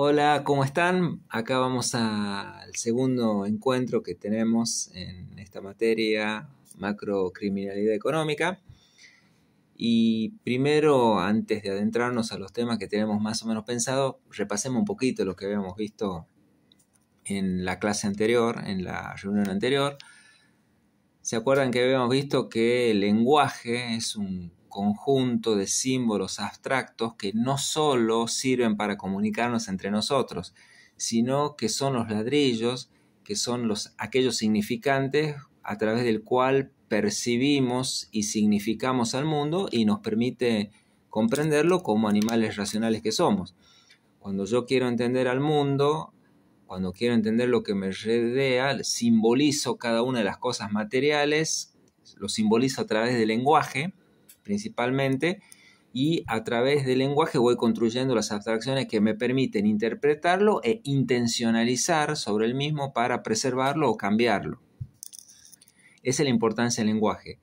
Hola, ¿cómo están? Acá vamos al segundo encuentro que tenemos en esta materia, macrocriminalidad económica. Y primero, antes de adentrarnos a los temas que tenemos más o menos pensado, repasemos un poquito lo que habíamos visto en la clase anterior, en la reunión anterior. ¿Se acuerdan que habíamos visto que el lenguaje es un conjunto de símbolos abstractos que no solo sirven para comunicarnos entre nosotros, sino que son los ladrillos, que son aquellos significantes a través del cual percibimos y significamos al mundo y nos permite comprenderlo como animales racionales que somos? Cuando yo quiero entender al mundo, cuando quiero entender lo que me rodea, simbolizo cada una de las cosas materiales, lo simbolizo a través del lenguaje, principalmente, y a través del lenguaje voy construyendo las abstracciones que me permiten interpretarlo e intencionalizar sobre el mismo para preservarlo o cambiarlo. Esa es la importancia del lenguaje.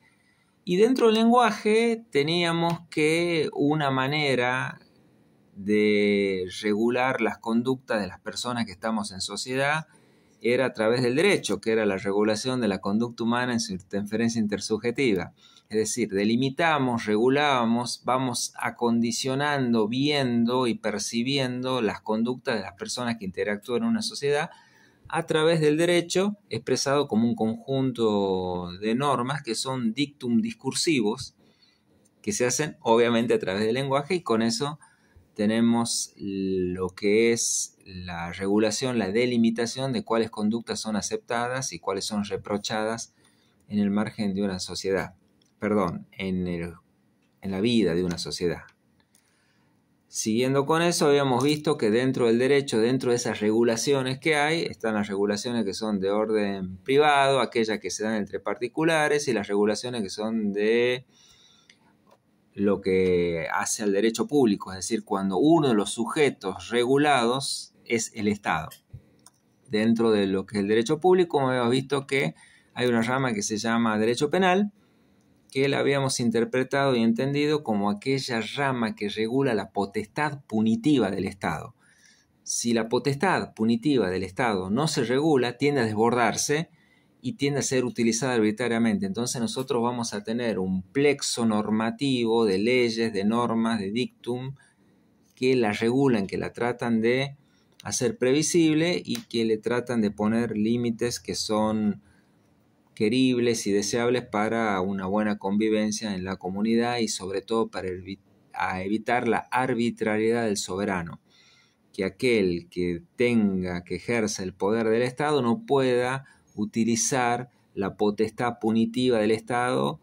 Y dentro del lenguaje teníamos que una manera de regular las conductas de las personas que estamos en sociedad era a través del derecho, que era la regulación de la conducta humana en su interferencia intersubjetiva. Es decir, delimitamos, regulamos, vamos acondicionando, viendo y percibiendo las conductas de las personas que interactúan en una sociedad a través del derecho, expresado como un conjunto de normas que son dictum discursivos, que se hacen obviamente a través del lenguaje, y con eso tenemos lo que es la regulación, la delimitación de cuáles conductas son aceptadas y cuáles son reprochadas en el margen de una sociedad, en la vida de una sociedad. Siguiendo con eso, habíamos visto que dentro del derecho, dentro de esas regulaciones que hay, están las regulaciones que son de orden privado, aquellas que se dan entre particulares, y las regulaciones que son de lo que hace al derecho público, es decir, cuando uno de los sujetos regulados es el Estado. Dentro de lo que es el derecho público, hemos visto que hay una rama que se llama derecho penal, que la habíamos interpretado y entendido como aquella rama que regula la potestad punitiva del Estado. Si la potestad punitiva del Estado no se regula, tiende a desbordarse y tiende a ser utilizada arbitrariamente. Entonces nosotros vamos a tener un plexo normativo de leyes, de normas, de dictum, que la regulan, que la tratan de hacer previsible y que le tratan de poner límites que son queribles y deseables para una buena convivencia en la comunidad y sobre todo para evitar la arbitrariedad del soberano. Que aquel que ejerza el poder del Estado no pueda utilizar la potestad punitiva del Estado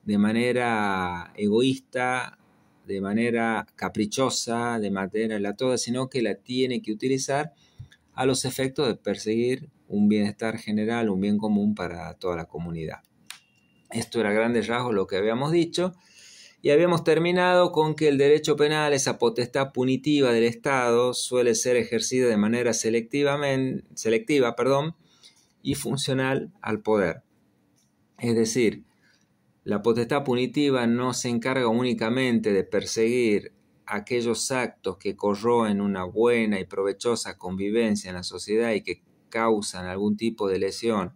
de manera egoísta, de manera caprichosa, de manera aleatoria, sino que la tiene que utilizar a los efectos de perseguir un bienestar general, un bien común para toda la comunidad. Esto era a grandes rasgos lo que habíamos dicho. Y habíamos terminado con que el derecho penal, esa potestad punitiva del Estado, suele ser ejercida de manera selectiva, y funcional al poder. Es decir, la potestad punitiva no se encarga únicamente de perseguir aquellos actos que corroen una buena y provechosa convivencia en la sociedad y que causan algún tipo de lesión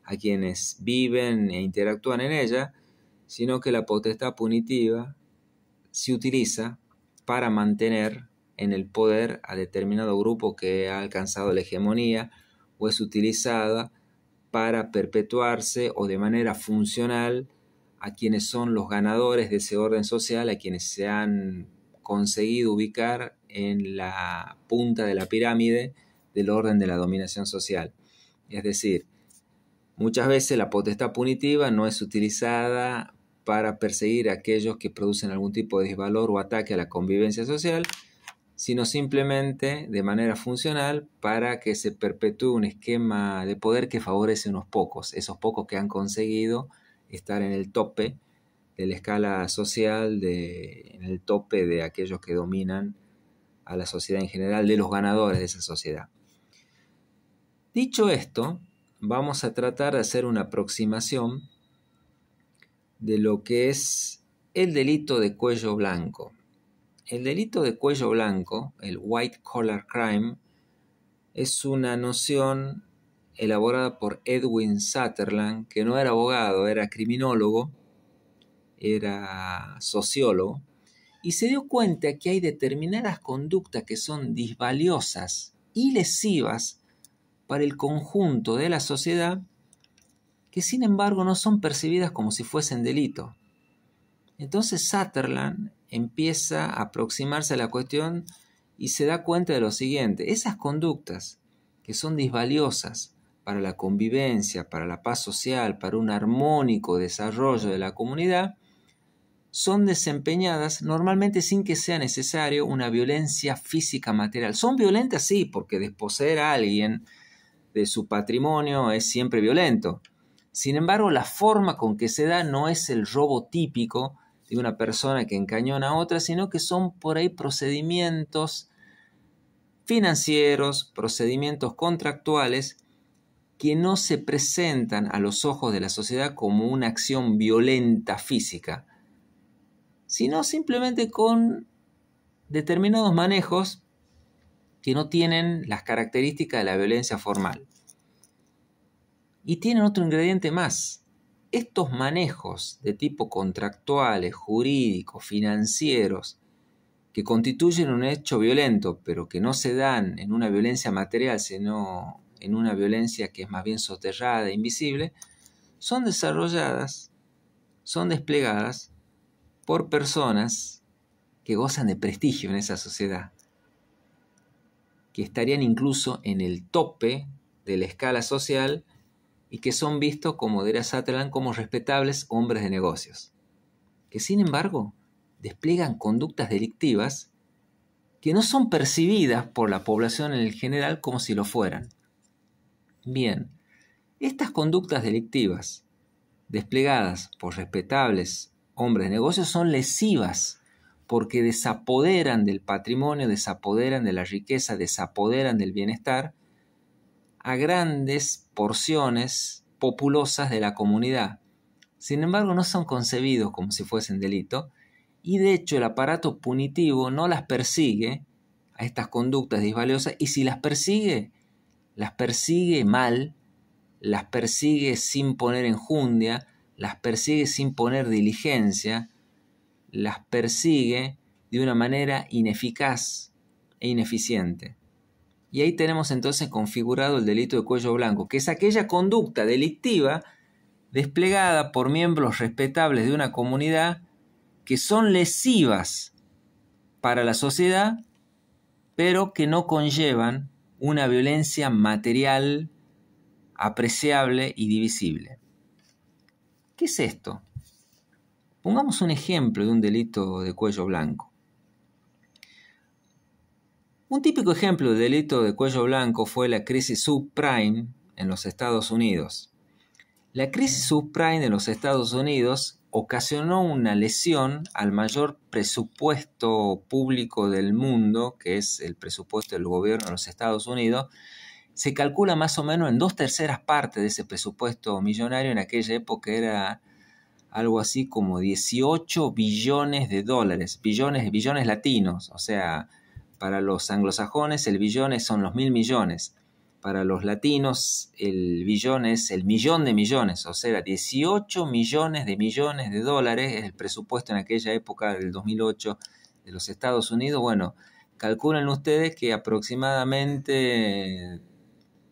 a quienes viven e interactúan en ella, sino que la potestad punitiva se utiliza para mantener en el poder a determinado grupo que ha alcanzado la hegemonía, o es utilizada para perpetuarse o de manera funcional a quienes son los ganadores de ese orden social, a quienes se han conseguido ubicar en la punta de la pirámide del orden de la dominación social. Es decir, muchas veces la potestad punitiva no es utilizada para perseguir a aquellos que producen algún tipo de desvalor o ataque a la convivencia social, sino simplemente de manera funcional para que se perpetúe un esquema de poder que favorece a unos pocos, esos pocos que han conseguido estar en el tope de la escala social, en el tope de aquellos que dominan a la sociedad en general, de los ganadores de esa sociedad. Dicho esto, vamos a tratar de hacer una aproximación de lo que es el delito de cuello blanco. el delito de cuello blanco, el white collar crime, es una noción elaborada por Edwin Sutherland, que no era abogado, era criminólogo, era sociólogo, y se dio cuenta que hay determinadas conductas que son disvaliosas y lesivas para el conjunto de la sociedad, que sin embargo no son percibidas como si fuesen delito. Entonces Sutherland empieza a aproximarse a la cuestión y se da cuenta de lo siguiente: esas conductas que son disvaliosas para la convivencia, para la paz social, para un armónico desarrollo de la comunidad, son desempeñadas normalmente sin que sea necesario una violencia física material. Son violentas, sí, porque desposeer a alguien de su patrimonio es siempre violento. Sin embargo, la forma con que se da no es el robo típico de una persona que encañona a otra, sino que son por ahí procedimientos financieros, procedimientos contractuales que no se presentan a los ojos de la sociedad como una acción violenta física, sino simplemente con determinados manejos que no tienen las características de la violencia formal. Y tienen otro ingrediente más. Estos manejos de tipo contractuales, jurídicos, financieros, que constituyen un hecho violento, pero que no se dan en una violencia material, sino en una violencia que es más bien soterrada e invisible, son desarrolladas, son desplegadas por personas que gozan de prestigio en esa sociedad, que estarían incluso en el tope de la escala social y que son vistos, como diría Sutherland, como respetables hombres de negocios, que sin embargo despliegan conductas delictivas que no son percibidas por la población en general como si lo fueran. Bien, estas conductas delictivas desplegadas por respetables hombres de negocios son lesivas porque desapoderan del patrimonio, desapoderan de la riqueza, desapoderan del bienestar a grandes porciones populosas de la comunidad. Sin embargo, no son concebidos como si fuesen delito, y de hecho el aparato punitivo no las persigue a estas conductas disvaliosas, y si las persigue mal, las persigue sin poner enjundia, las persigue sin poner diligencia, las persigue de una manera ineficaz e ineficiente. Y ahí tenemos entonces configurado el delito de cuello blanco, que es aquella conducta delictiva desplegada por miembros respetables de una comunidad que son lesivas para la sociedad, pero que no conllevan una violencia material apreciable y divisible. ¿Qué es esto? Pongamos un ejemplo de un delito de cuello blanco. Un típico ejemplo de delito de cuello blanco fue la crisis subprime en los Estados Unidos. La crisis subprime de los Estados Unidos ocasionó una lesión al mayor presupuesto público del mundo, que es el presupuesto del gobierno de los Estados Unidos. Se calcula más o menos en 2/3 partes de ese presupuesto millonario. En aquella época era algo así como 18 billones de dólares, billones latinos, o sea, para los anglosajones el billón son los 1.000 millones. Para los latinos el billón es el millón de millones, o sea, 18 millones de dólares es el presupuesto en aquella época del 2008 de los Estados Unidos. Bueno, calculen ustedes que aproximadamente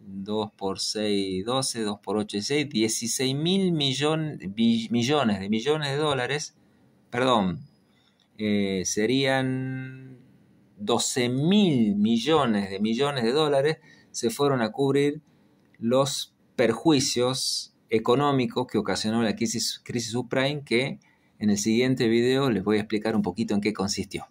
2 por 6, 12, 2 por 8, 6, 16.000 millones de dólares, serían 12.000 millones de dólares, se fueron a cubrir los perjuicios económicos que ocasionó la crisis subprime, que en el siguiente video les voy a explicar un poquito en qué consistió.